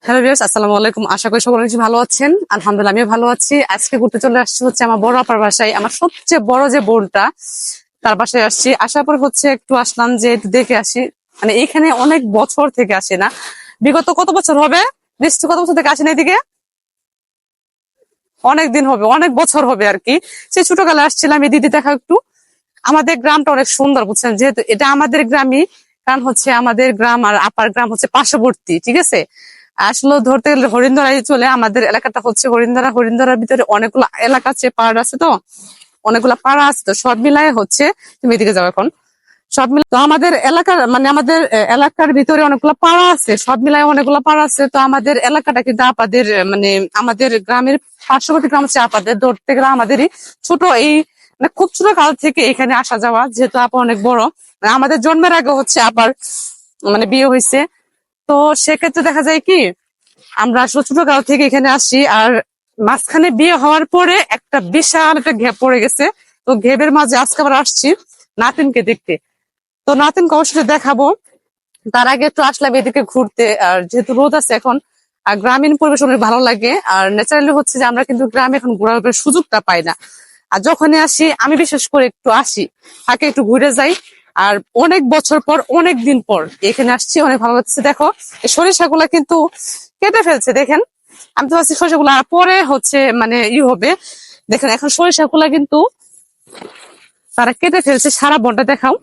Hello viewers, আসসালামু আলাইকুম। আশা করি সকলে কিছু ভালো আছেন। আলহামদুলিল্লাহ আমিও ভালো আছি। আজকে ঘুরতে চলে আসছি হচ্ছে আমার বড় আপার বাসায়, আমার সবচেয়ে বড় যে বোনটা তার বাসায় আসছি। আসার পর হচ্ছে একটু আসলাম যে একটু দেখে আসি। মানে এখানে অনেক বছর থেকে আসে না, বিগত কত বছর হবে, নিশ্চয় কত বছর থেকে আসেন এদিকে, অনেক দিন হবে, অনেক বছর হবে আর কি। সে ছোটকালে আসছিলাম এই দিদি দেখা একটু। আমাদের গ্রামটা অনেক সুন্দর বুঝছেন, যেহেতু এটা আমাদের গ্রামই, কারণ হচ্ছে আমাদের গ্রাম আর আপার গ্রাম হচ্ছে পার্শ্ববর্তী, ঠিক আছে। আসলে ধরতে গেলে হরিণধরাই চলে, আমাদের এলাকাটা হচ্ছে হরিণধরা। হরিণধরার ভিতরে অনেকগুলো এলাকা আছে, পাড় আছে, তো অনেকগুলো পাড়া আছে, তো সব মিলায় হচ্ছে, তুমি এদিকে যাও এখন, সব মিলে তো আমাদের এলাকার মানে আমাদের এলাকার ভিতরে অনেকগুলো পাড়া আছে, সব মিলায় অনেকগুলো পাড়া আছে। তো আমাদের এলাকাটা কিন্তু আপাদের মানে আমাদের গ্রামের পার্শ্ববর্তী গ্রাম হচ্ছে আপাদের, ধরতে গেলে আমাদেরই ছোট এই মানে খুব ছোট কাল থেকে এখানে আসা যাওয়া, যেহেতু আপা অনেক বড়, মানে আমাদের জন্মের আগে হচ্ছে আপার মানে বিয়ে হয়েছে। তো সেক্ষেত্রে দেখা যায় কি আমরা আসলে ছোট কাল থেকে এখানে আসি, আর মাঝখানে বিয়ে হওয়ার পরে একটা বিশাল একটা গ্যাপ পড়ে গেছে। তো গ্যাপের মাঝে আজকে আবার আসছি নাতিনকে দেখতে। তো নাতিনকে অবশ্যই দেখাবো, তার আগে একটু আসলাম এদিকে ঘুরতে। আর যেহেতু রোদ আছে এখন, আর গ্রামীণ পরিবেশ অনেক ভালো লাগে। আর ন্যাচারালি হচ্ছে যে আমরা কিন্তু গ্রামে এখন ঘোরার সুযোগটা পাই না। আর যখনই আসি আমি বিশেষ করে একটু আসি, থাকে একটু ঘুরে যাই। আর অনেক বছর পর, অনেক দিন পর এখানে আসছি, অনেক ভালো লাগছে। দেখো এই সরিষাগুলা কিন্তু কেটে ফেলছে, দেখেন। আমি তো ভাবছি সরিষাগুলা পরে হচ্ছে মানে হবে, দেখেন এখন সরিষাগুলা কিন্তু তারা কেটে ফেলছে, সারা বনটা দেখাও,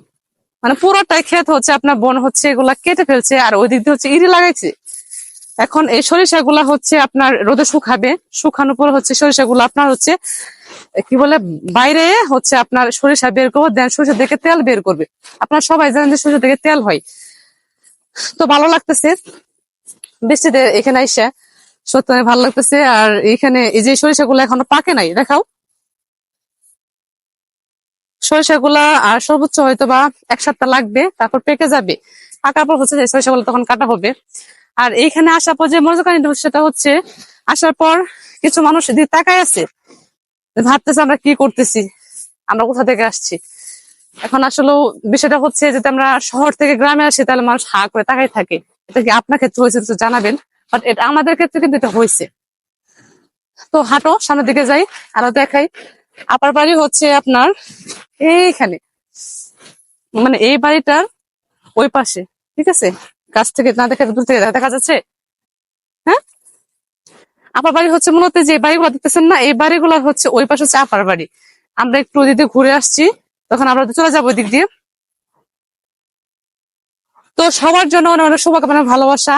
মানে পুরোটাই ক্ষেত হচ্ছে আপনার বন হচ্ছে, এগুলা কেটে ফেলছে। আর ওই দিক দিয়ে হচ্ছে ইরি লাগাইছে। এখন এই সরিষাগুলা হচ্ছে আপনার রোদে শুকাবে, শুকানোর পর হচ্ছে সরিষাগুলো আপনার হচ্ছে কি বলে বাইরে হচ্ছে আপনার সরিষা বের করবো, দেন সরিষা থেকে তেল বের করবে। আপনারা সবাই জানেন যে সরিষা থেকে তেল হয়। তো ভালো লাগতেছে বৃষ্টিতে এখানে আইসা, সত্যি অনেক ভালো লাগতেছে। আর এখানে এই যে সরিষাগুলো এখনো পাকে নাই, দেখাও সরিষাগুলা, আর সর্বোচ্চ হয়তো বা 1 সপ্তাহ লাগবে, তারপর পেকে যাবে। পাকার পর হচ্ছে যে সরিষাগুলো তখন কাটা হবে। আর এইখানে আসার পর যে মজার কাহিনী সেটা হচ্ছে, আসার পর কিছু মানুষ এদিকে তাকায় আছে, ভাবতেছে আমরা কি করতেছি, আমরা কোথা থেকে আসছি। এখন আসলে বিষয়টা হচ্ছে যদি আমরা শহর থেকে গ্রামে আসি তাহলে মানুষ হা করে তাকাই থাকে। এটা কি আপনার ক্ষেত্রে হয়েছে তো জানাবেন, বাট এটা আমাদের ক্ষেত্রে কিন্তু এটা হয়েছে। তো হাঁটো সামনের দিকে যাই, আরো দেখাই। আপার বাড়ি হচ্ছে আপনার এইখানে, মানে এই বাড়িটার ওই পাশে, ঠিক আছে। কাছ থেকে না দেখা, দূর থেকে দেখা যাচ্ছে। হ্যাঁ, আপার বাড়ি হচ্ছে মূলত যে বাড়িগুলো দেখতেছেন না, এই বাড়িগুলো হচ্ছে ওই পাশে হচ্ছে আপার বাড়ি। আমরা একটু ওদিক দিয়ে ঘুরে আসছি, তখন আমরা চলে যাবো ওই দিক দিয়ে। তো সবার জন্য অনেক অনেক শুভকামনা, ভালোবাসা।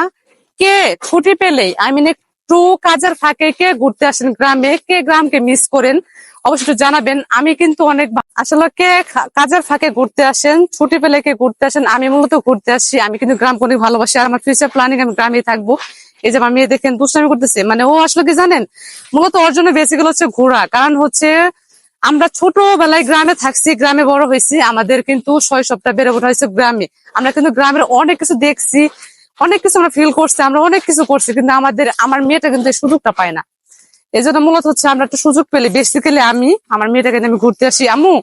কে ছুটি পেলেই একটু কাজের ফাঁকে কে ঘুরতে আসেন গ্রামে, কে গ্রামকে মিস করেন, অবশ্যই একটু জানাবেন। আমি কিন্তু অনেক আসলে কে কাজের ফাঁকে ঘুরতে আসেন, ছুটি পেলে কে ঘুরতে আসেন, আমি মূলত ঘুরতে আসি। আমি কিন্তু গ্রামকে অনেক ভালোবাসি, আর আমার ফিউচার প্ল্যানিং আমি গ্রামেই থাকবো। এই যে আমার মেয়ে দেখেন দুষ্টামি করতেছে, মানে ও আসলে কি জানেন, মূলত ওর জন্য বেসিক্যালি হচ্ছে ঘোরা। কারণ হচ্ছে আমরা ছোটবেলায় গ্রামে থাকছি, গ্রামে বড় হয়েছি, আমাদের কিন্তু শৈশবটা বেড়ে ওঠা হয়েছে গ্রামে। আমরা কিন্তু গ্রামের অনেক কিছু দেখছি, অনেক কিছু আমরা ফিল করছি, আমরা অনেক কিছু করছি, কিন্তু আমার মেয়েটা কিন্তু এই সুযোগটা পায় না। এই জন্য মূলত হচ্ছে আমরা একটু সুযোগ পেলে বেসিক্যালি আমি আমার মেয়েটাকে নিয়ে আমি ঘুরতে আসি। আম্মু,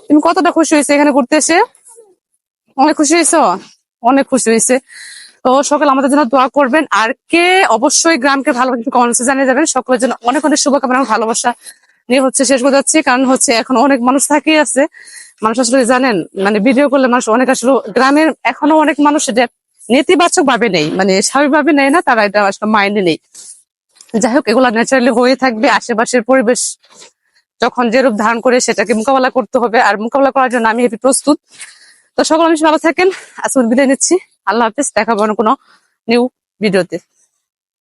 তুমি কতটা খুশি হয়েছে এখানে ঘুরতে এসে? অনেক খুশি হয়েছো? অনেক খুশি হয়েছে। তো সকলে আমাদের জন্য দোয়া করবেন। আর কে অবশ্যই গ্রামকে ভালোবাসে কমেন্টসে জানিয়ে যাবেন। সকলের জন্য অনেক অনেক শুভকামনা এবং ভালোবাসা নিয়ে হচ্ছে শেষ করে যাচ্ছি। কারণ হচ্ছে এখন অনেক মানুষ থাকিয়ে আছে, মানুষ আসলে জানেন মানে ভিডিও করলে মানুষ অনেক আসলে গ্রামের এখনো অনেক মানুষ এটা নেতিবাচক ভাবে নেই, মানে স্বাভাবিক ভাবে নেয় না, তারা এটা আসলে মাইন্ডে নেই। যাই হোক, এগুলো ন্যাচারালি হয়ে থাকবে। আশেপাশের পরিবেশ যখন যে রূপ ধারণ করে সেটাকে মোকাবেলা করতে হবে, আর মোকাবেলা করার জন্য আমি প্রস্তুত। তো সকল মানুষ ভালো থাকেন, আজকে বিদায় নিচ্ছি। আল্লাহ হাফিজ, দেখাবো অন্য কোনো নিউ ভিডিওতে।